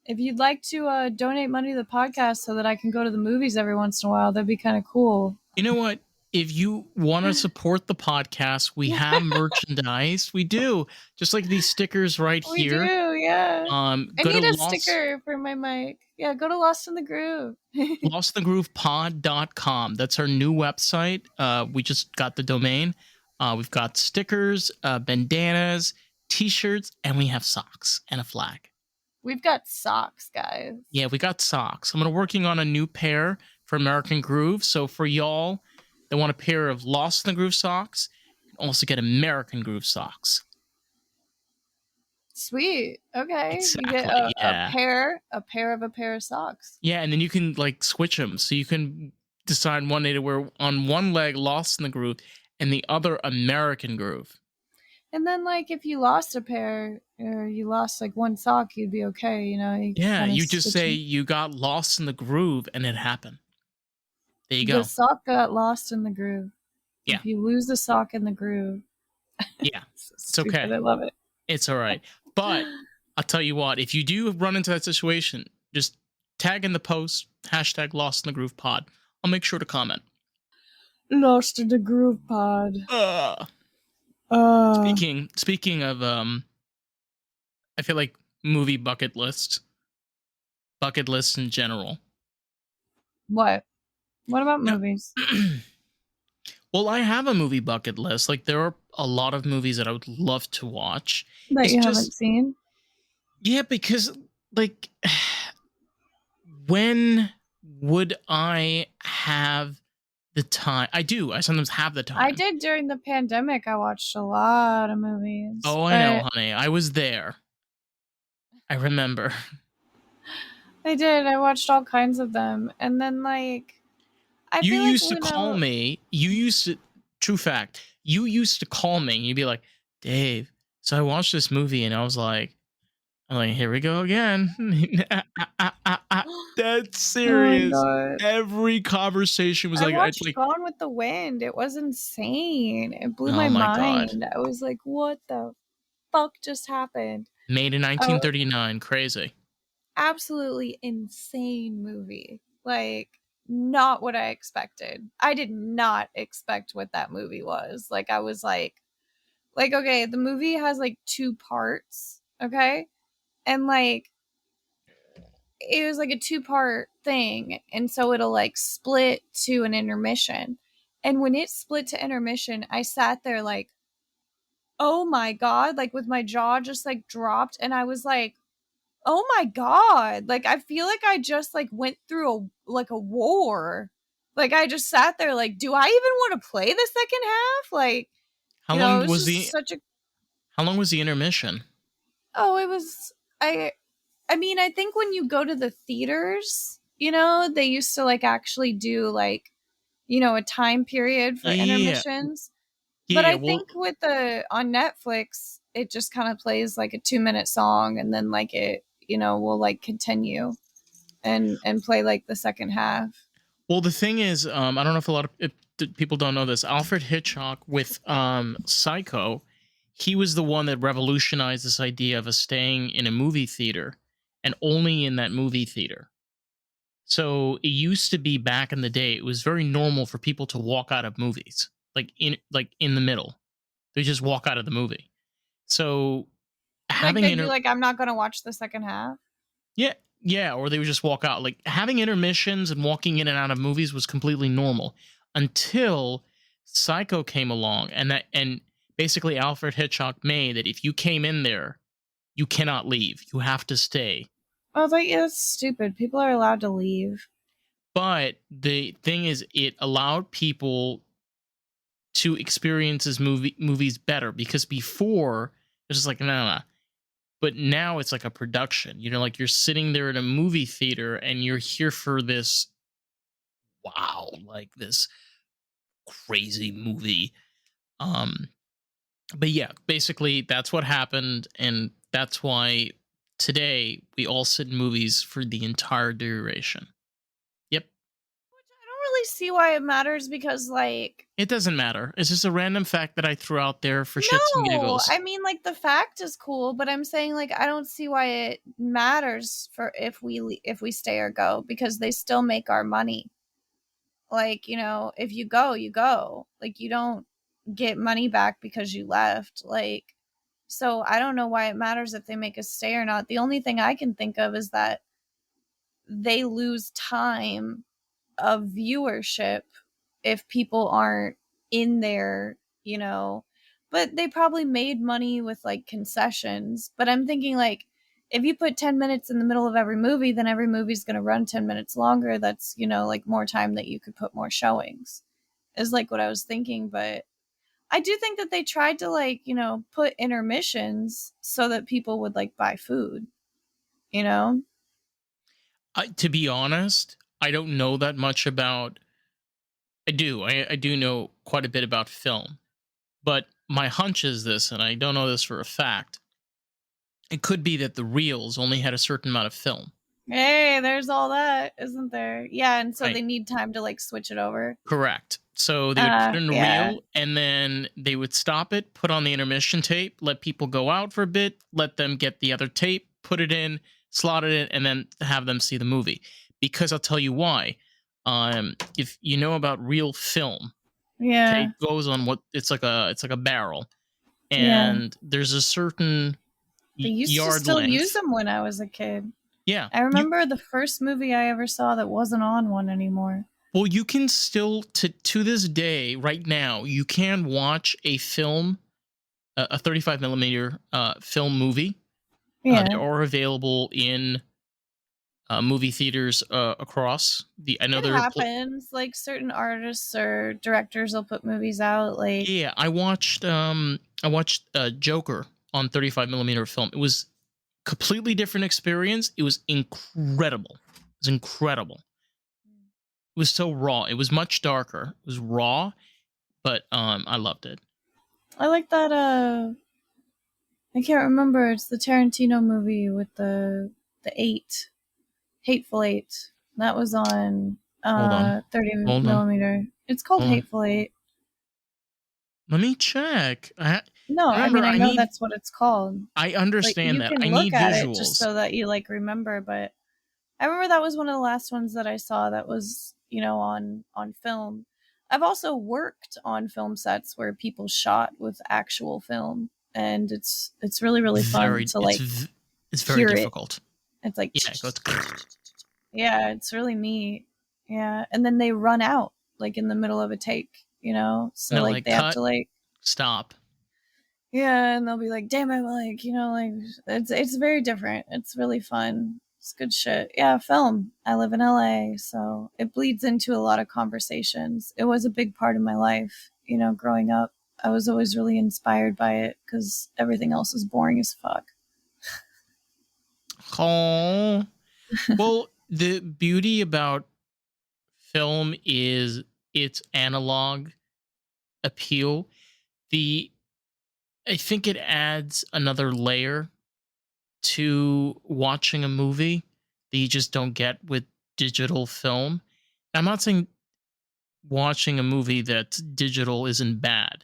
If you'd like to donate money to the podcast so that I can go to the movies every once in a while, that'd be kind of cool. You know what? If you want to support the podcast, we have merchandise. We do. Just like these stickers right We do, here. yeah. I Go to need a sticker for my mic. Yeah, go to Lost in the Groove. lostthegroovepod.com. That's our new website. We just got the domain. We've got stickers, bandanas, t-shirts, and we have socks and a flag. We've got socks, guys. Yeah, we got socks. I'm working on a new pair for American Groove. So for y'all that want a pair of Lost in the Groove socks, you can also get American Groove socks. Sweet. Okay. Exactly. You get a pair of a pair of socks. Yeah, and then you can like switch them. So you can decide one day to wear on one leg Lost in the Groove and the other American Groove. And then, like, if you lost a pair or you lost like one sock, you'd be okay, You just say you got lost in the groove and it happened. There you go. The sock got lost in the groove. Yeah. If you lose the sock in the groove. Yeah. It's okay. I love it. It's all right. But I'll tell you what, if you do run into that situation, just tag in the post, # Lost in the Groove pod. I'll make sure to comment. Lost in the Groove pod. Speaking of I feel like movie bucket lists in general. What about movies? Well, I have a movie bucket list. Like, there are a lot of movies that I would love to watch that you haven't seen. Yeah, because like, when would I have the time? I do. I sometimes have the time. I did during the pandemic. I watched a lot of movies. Oh, I know, honey. I was there. I remember. I did. I watched all kinds of them. And then, like, you used to call me. You used to, true fact, you used to call me and you'd be like, Dave, so I watched this movie and I was like, here we go again. That's serious. Oh, every conversation was I watched Gone with the Wind. It was insane. It blew my mind. God. I was like, what the fuck just happened? Made in 1939. Crazy. Absolutely insane movie. Like, not what I expected. I did not expect what that movie was. Like, I was like, okay, the movie has like 2 parts. Okay. And like, it was like a 2-part thing. And so it'll like split to an intermission. And when it split to intermission, I sat there like, oh my God, like with my jaw just like dropped. And I was like, oh my God, like I feel like I just like went through a war. Like I just sat there like, do I even want to play the second half? Like, how long was the intermission? Oh, it was, I mean, I think when you go to the theaters, they used to like actually do like, a time period for intermissions. Yeah, but I think with on Netflix, it just kind of plays like a 2-minute song and then like it, will like continue and play like the second half. Well, the thing is, I don't know if people don't know this. Alfred Hitchcock with Psycho, he was the one that revolutionized this idea of us staying in a movie theater and only in that movie theater. So it used to be back in the day, it was very normal for people to walk out of movies, like in the middle. They just walk out of the movie. So having they'd be like, I'm not going to watch the second half. Yeah, or they would just walk out. Like having intermissions and walking in and out of movies was completely normal until Psycho came along, and basically Alfred Hitchcock made that if you came in there, you cannot leave. You have to stay. I was like, yeah, that's stupid. People are allowed to leave. But the thing is, it allowed people to experience his movies better, because before it was just like, no. But now it's like a production. Like you're sitting there in a movie theater and you're here for this, wow, like this crazy movie. Um, but yeah, basically that's what happened, and that's why today we all sit in movies for the entire duration. Yep. Which I don't really see why it matters because, like, It doesn't matter. It's just a random fact that I threw out there for shits and no, giggles. I mean, like, the fact is cool, but I'm saying, like, I don't see why it matters for if we stay or go, because they still make our money. Like, you know, if you go, you go. Like, you don't get money back because you left. Like, so I don't know why it matters if they make us stay or not. The only thing I can think of is that they lose time of viewership if people aren't in there, you know. But they probably made money with like concessions. But I'm thinking, like, if you put 10 minutes in the middle of every movie, then every movie's going to run 10 minutes longer. That's, you know, like more time that you could put more showings, is like what I was thinking. But I do think that they tried to, like, you know, put intermissions so that people would like buy food, you know? To be honest, I don't know that much about. I do know quite a bit about film, but my hunch is this, and I don't know this for a fact. It could be that the reels only had a certain amount of film. Hey, there's all that, isn't there? Yeah, and so Right. they need time to like switch it over. Correct. So they would put in a Yeah. reel, and then they would stop it, put on the intermission tape, let people go out for a bit, let them get the other tape, put it in, slot it in, and then have them see the movie. Because I'll tell you why. If you know about real film, Yeah. tape goes on what it's like a barrel, Yeah. and there's a certain They used to yard still length. use them when I was a kid. Yeah. I remember the first movie I ever saw that wasn't on one anymore. Well, you can still to this day, right now, you can watch a film, a 35 millimeter film movie. Yeah. They are available in movie theaters across the. I know It happens. Like certain artists or directors will put movies out. Like, yeah, I watched Joker on 35 millimeter film. It was completely different experience. It was incredible. It was incredible. It was so raw. It was much darker. It was raw, but I loved it. I like that. I can't remember. It's the Tarantino movie with the Hateful Eight. That was on Hold on. 30 Hold on. millimeter. It's called Hold on. Hateful Eight. Let me check. No, remember, I know that's what it's called. I understand like, that. I You can need look at visuals. it just so that you like remember. But I remember that was one of the last ones that I saw that was, you know, on film. I've also worked on film sets where people shot with actual film, and it's really really fun to like. It's very difficult. It's like yeah, it goes. Yeah, it's really neat. Yeah, and then they run out like in the middle of a take, you know. So like they cut, have to like stop. Yeah, and they'll be like, "Damn it!" Like, you know, like it's very different. It's really fun. It's good shit. Yeah, film. I live in LA, so it bleeds into a lot of conversations. It was a big part of my life, you know, growing up. I was always really inspired by it because everything else was boring as fuck. Oh, well, the beauty about film is its analog appeal. I think it adds another layer to watching a movie that you just don't get with digital film. I'm not saying watching a movie that's digital isn't bad.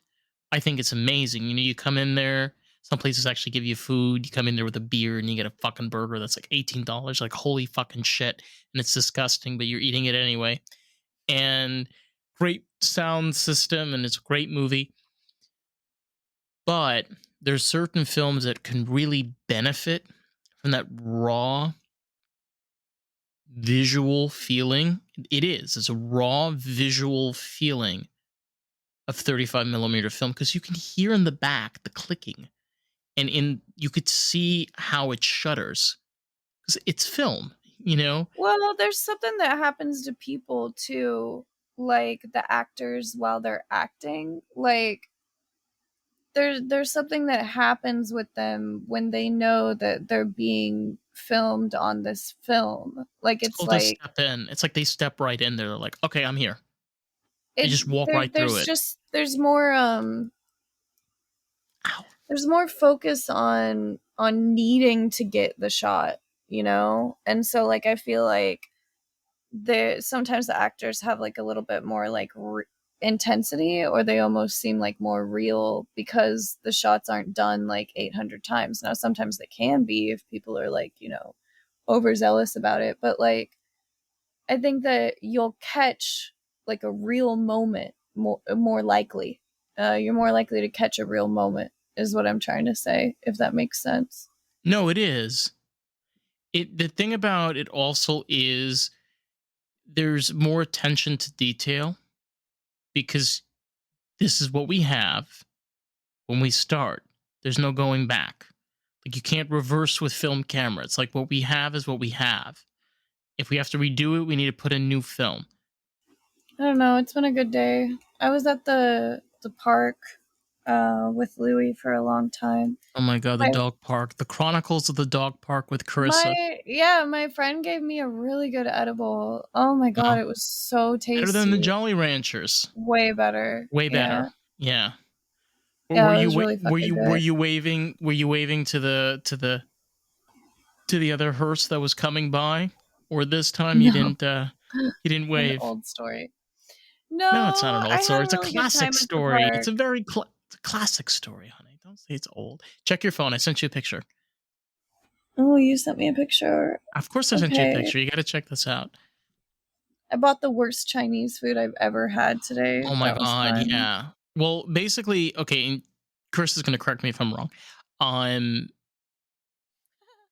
I think it's amazing. You know, you come in there, some places actually give you food. You come in there with a beer and you get a fucking burger that's like $18. Like, holy fucking shit. And it's disgusting, but you're eating it anyway. And great sound system, and it's a great movie. But there's certain films that can really benefit from that raw visual feeling. It's a raw visual feeling of 35 millimeter film, because you can hear in the back the clicking, and you could see how it shudders because it's film, you know. Well, there's something that happens to people too, like the actors while they're acting. Like there's something that happens with them when they know that they're being filmed on this film. Like it's like step in. It's like they step right in there. They're like, okay, I'm here. They just walk right through it. There's more there's more focus on needing to get the shot, you know? And so like I feel like sometimes the actors have like a little bit more like intensity, or they almost seem like more real because the shots aren't done like 800 times. Now sometimes they can be if people are like, you know, overzealous about it, but like I think that you'll catch like a real moment more likely. You're more likely to catch a real moment, is what I'm trying to say, if that makes sense. No, it is. The thing about it also is there's more attention to detail because this is what we have when we start. There's no going back. Like you can't reverse with film camera. It's like what we have is what we have. If we have to redo it, we need to put in new film. I don't know. It's been a good day. I was at the park with Louie for a long time. Oh my god, the dog park. The Chronicles of the Dog Park with Karissa. My friend gave me a really good edible. Oh my god, It was so tasty. Better than the Jolly Ranchers. Way better. Way better. Yeah. Were you waving to the other hearse that was coming by? Or this time you didn't wave? An old story. No, it's not an old story. It's a classic story. It's a very classic story, honey. Don't say it's old. Check your phone. I sent you a picture. Oh, you sent me a picture. Of course I sent you a picture. You got to check this out. I bought the worst Chinese food I've ever had today. Oh my god, yeah. Well, basically, okay, Chris is going to correct me if I'm wrong.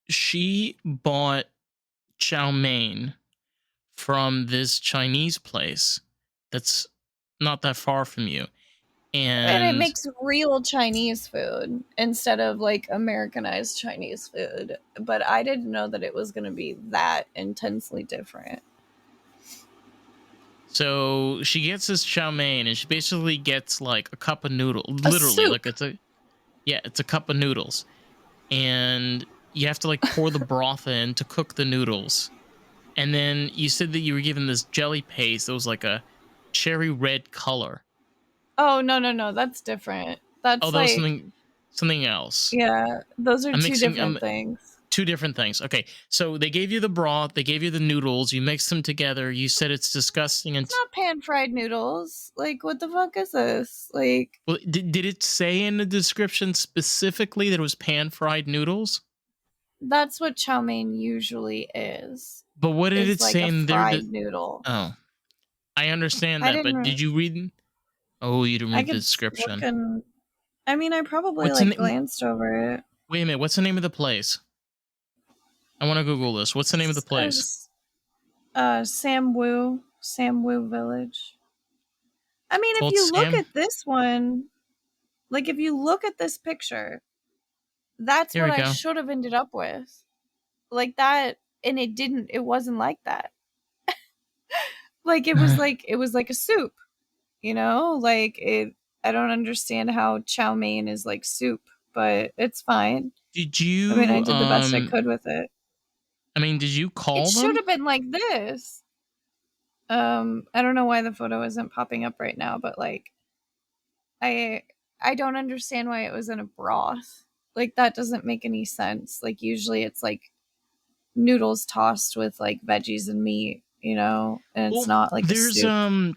She bought chow mein from this Chinese place that's not that far from you. And it makes real Chinese food instead of like Americanized Chinese food. But I didn't know that it was going to be that intensely different. So she gets this chow mein and she basically gets like a cup of noodles. Literally, like it's a cup of noodles. And you have to like pour the broth in to cook the noodles. And then you said that you were given this jelly paste that was like a cherry red color. Oh, no. That's different. That was something else. Yeah, those are two different things. Two different things. Okay, so they gave you the broth, they gave you the noodles, you mix them together, you said it's disgusting. And it's not pan-fried noodles. Like, what the fuck is this? Like, well, did it say in the description specifically that it was pan-fried noodles? That's what chow mein usually is. But what did it say in there? Fried noodle. Oh, I understand that, but did you read? Oh, you didn't read the description. I mean, I probably glanced over it. Wait a minute. What's the name of the place? I want to Google this. What's the name of the place? Sam Wu Village. I mean, if you look at this one, like if you look at this picture, that's what I should have ended up with. Like that, and it wasn't like that. Like it was like a soup, you know? Like I don't understand how chow mein is like soup, but it's fine. Did you? I mean, I did the best I could with it. I mean, did you call them? It should have been like this. I don't know why the photo isn't popping up right now, but like, I don't understand why it was in a broth. Like that doesn't make any sense. Like usually it's like noodles tossed with like veggies and meat, you know, and it's not like a soup.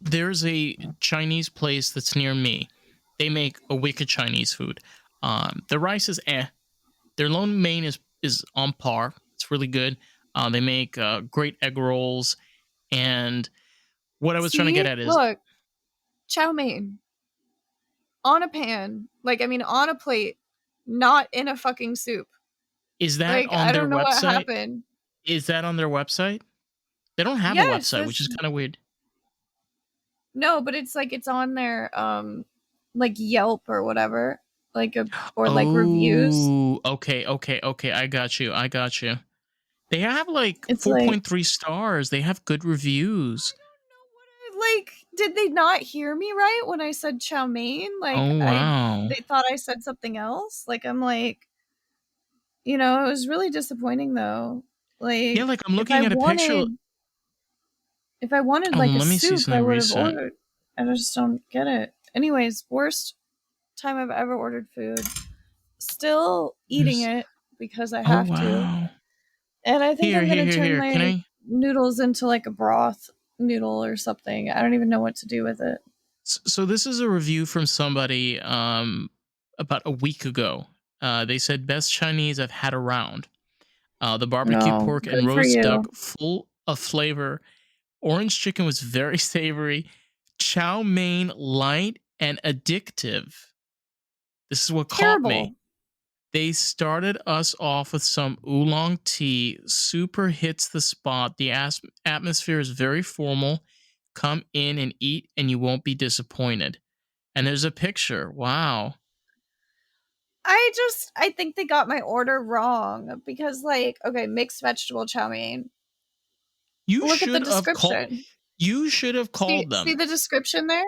There's a Chinese place that's near me. They make a wicked Chinese food. The rice is Their lo mein is on par. It's really good. They make great egg rolls. And what I was trying to get at is... Look, chow mein. On a pan. Like, I mean, on a plate. Not in a fucking soup. Is that like, on their website? I don't know what happened. Is that on their website? They don't have a website, which is kind of weird. No, but it's like it's on their like Yelp or whatever. Like like reviews. Okay. I got you. They have like 4.3 stars. They have good reviews. I don't know what did they not hear me right when I said chow mein? Like, oh wow. They thought I said something else. Like, I'm like, you know, it was really disappointing though. Like, yeah, like I'm looking at a picture. If I wanted like a soup, I would have ordered. I just don't get it. Anyways, worst time I've ever ordered food. Still eating it because I have to. And I think I'm going to turn my noodles into like a broth noodle or something. I don't even know what to do with it. So this is a review from somebody about a week ago. They said best Chinese I've had around. The barbecue pork and roast duck full of flavor. Orange chicken was very savory. Chow mein light and addictive. This is what caught me. They started us off with some oolong tea. Super hits the spot. The atmosphere is very formal. Come in and eat and you won't be disappointed. And there's a picture. Wow. I think they got my order wrong because, like, okay, mixed vegetable chow mein. Look at the description. You should have called them. See the description there?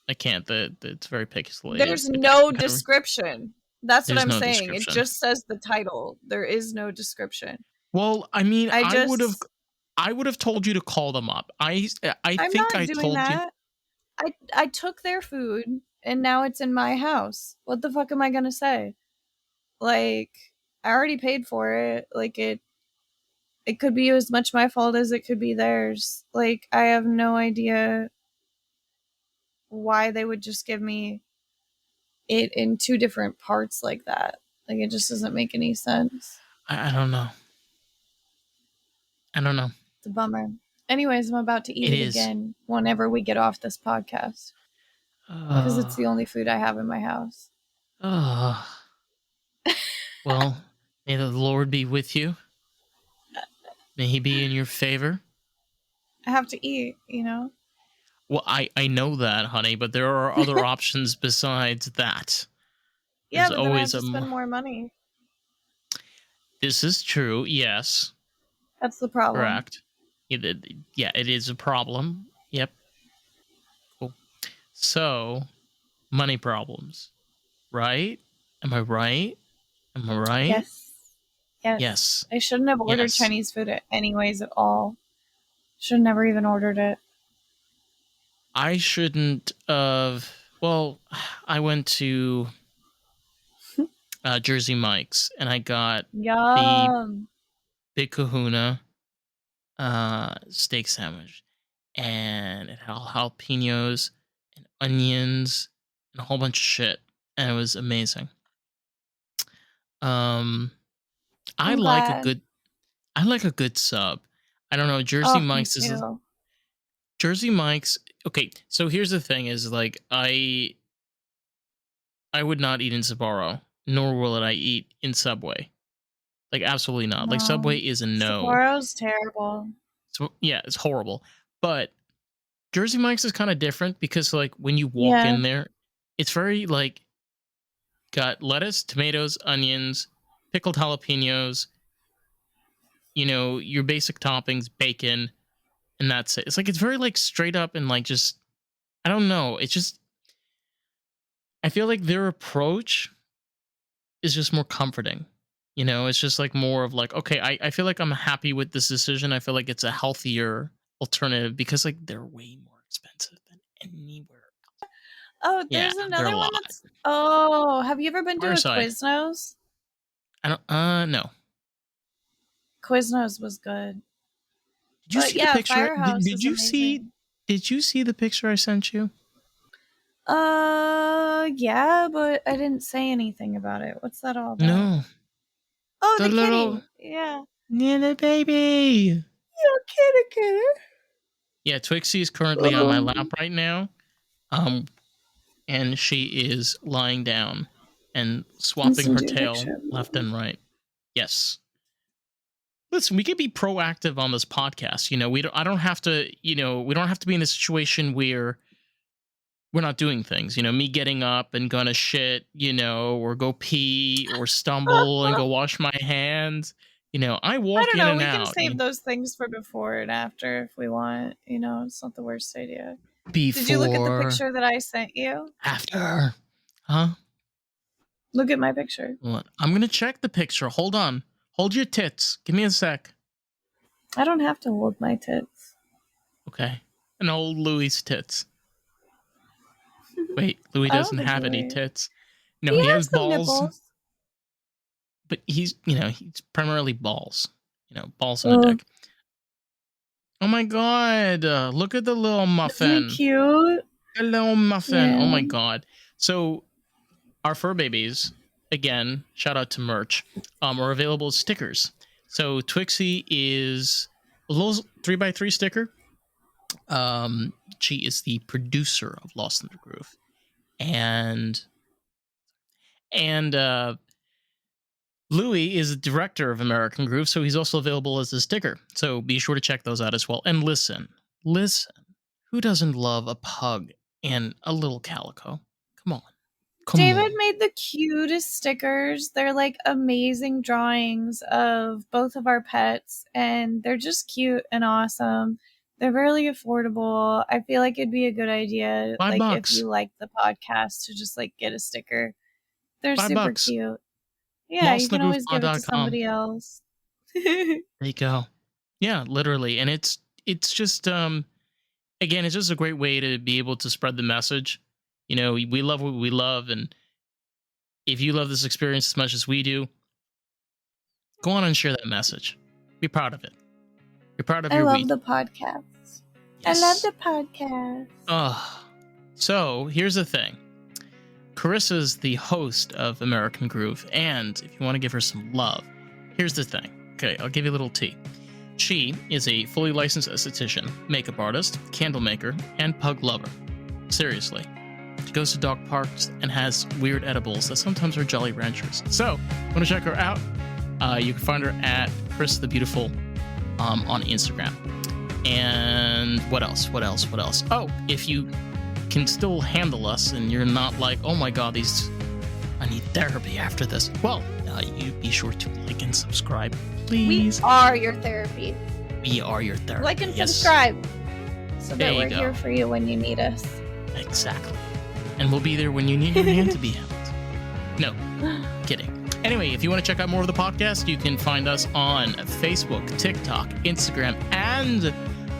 I can't. It's very pixelated. There's no description. That's what I'm saying. It just says the title. There is no description. Well, I mean, I would have told you to call them up. I think I told you. I took their food and now it's in my house. What the fuck am I gonna say? Like, I already paid for it. Like, it could be as much my fault as it could be theirs. Like, I have no idea why they would just give me it in two different parts like that. Like, it just doesn't make any sense. I don't know. It's a bummer. Anyways, I'm about to eat it again whenever we get off this podcast. Because it's the only food I have in my house. Well, may the Lord be with you. May he be in your favor. I have to eat, you know? Well, I know that, honey, but there are other options besides that. Yeah, but then I have to spend more money. This is true, yes. That's the problem. Correct. Yeah, it is a problem. Yep. Cool. So, money problems, right? Am I right? Yes. I shouldn't have ordered Chinese food anyways at all. Should have never even ordered it. I shouldn't have. Well, I went to Jersey Mike's and I got the Big Kahuna steak sandwich, and it had jalapenos and onions and a whole bunch of shit, and it was amazing. I like a good sub. I don't know, Jersey Mike's is Jersey Mike's. Okay, so here's the thing: is like I would not eat in Sbarro, nor will I eat in Subway. Like, absolutely not. No. Like, Subway is a no. Sbarro's terrible. So yeah, it's horrible. But Jersey Mike's is kind of different because, like, when you walk in there, it's very like got lettuce, tomatoes, onions, pickled jalapenos. You know, your basic toppings, bacon. And that's it. It's like, it's very like straight up and like just, I don't know. It's just, I feel like their approach is just more comforting. You know, it's just like more of like, okay, I feel like I'm happy with this decision. I feel like it's a healthier alternative because like they're way more expensive than anywhere else. Oh, there's another one that's, oh, have you ever been to a Quiznos? I don't, no. Quiznos was good. Did you see the picture? Did you see the picture I sent you? Yeah, but I didn't say anything about it. What's that all about? No. Oh, the kitty. Yeah. Yeah, the baby. Yeah, kitty. Yeah, Twixie is currently on my lap right now. And she is lying down and swapping her tail left and right. Yes. Listen, we can be proactive on this podcast. You know, I don't have to, you know, we don't have to be in a situation where we're not doing things. You know, me getting up and gonna shit, you know, or go pee or stumble and go wash my hands. You know, I walk in and out. We can save those things for before and after if we want. You know, it's not the worst idea. Before. Did you look at the picture that I sent you? After. Huh? Look at my picture. What? I'm going to check the picture. Hold on. Hold your tits. Give me a sec. I don't have to hold my tits. Okay. An old Louis' tits. Wait, Louis doesn't have any tits. No, he has balls. Nipples. But he's primarily balls. Balls and a dick. Oh my god, look at the little muffin. Isn't he cute? The little muffin. Yeah. Oh my god. So our fur babies, again, shout out to merch, are available as stickers. So Twixie is a little 3x3 sticker. She is the producer of Lost in the Groove. And Louis is the director of American Groove, so he's also available as a sticker. So be sure to check those out as well. And listen, who doesn't love a pug and a little calico? Come on. David made the cutest stickers. They're like amazing drawings of both of our pets, and they're just cute and awesome. They're really affordable. I feel like it'd be a good idea, $5. If you like the podcast, to just get a sticker. They're super cute. Yeah, you can always give it to somebody else. There you go. Yeah, literally. And it's just again, it's just a great way to be able to spread the message. We love what we love, and if you love this experience as much as we do, go on and share that message. Be proud of it. Be proud of your week. I love the podcast. Yes. I love the podcast. So here's the thing. Karissa's the host of American Groove, and if you want to give her some love, here's the thing. Okay, I'll give you a little tea. She is a fully licensed esthetician, makeup artist, candle maker, and pug lover. Seriously. She goes to dog parks and has weird edibles that sometimes are Jolly Ranchers. So, want to check her out? You can find her at Karissa the Beautiful on Instagram. And what else? Oh, if you can still handle us and you're not like, oh my god, I need therapy after this. Well, you be sure to like and subscribe, please. We are your therapy. We are your therapy. Like and subscribe so that we're here for you when you need us. Exactly. And we'll be there when you need your hand to be held. No, kidding. Anyway, if you want to check out more of the podcast, you can find us on Facebook, TikTok, Instagram, and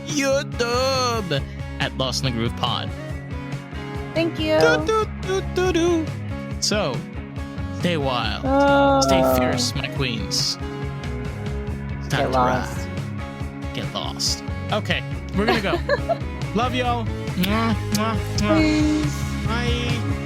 YouTube at Lost in the Groove Pod. Thank you. So, stay wild. Stay fierce, my queens. It's time to ride. Get lost. Okay, we're going to go. Love y'all. Mwah, mwah, mwah. Peace. Bye.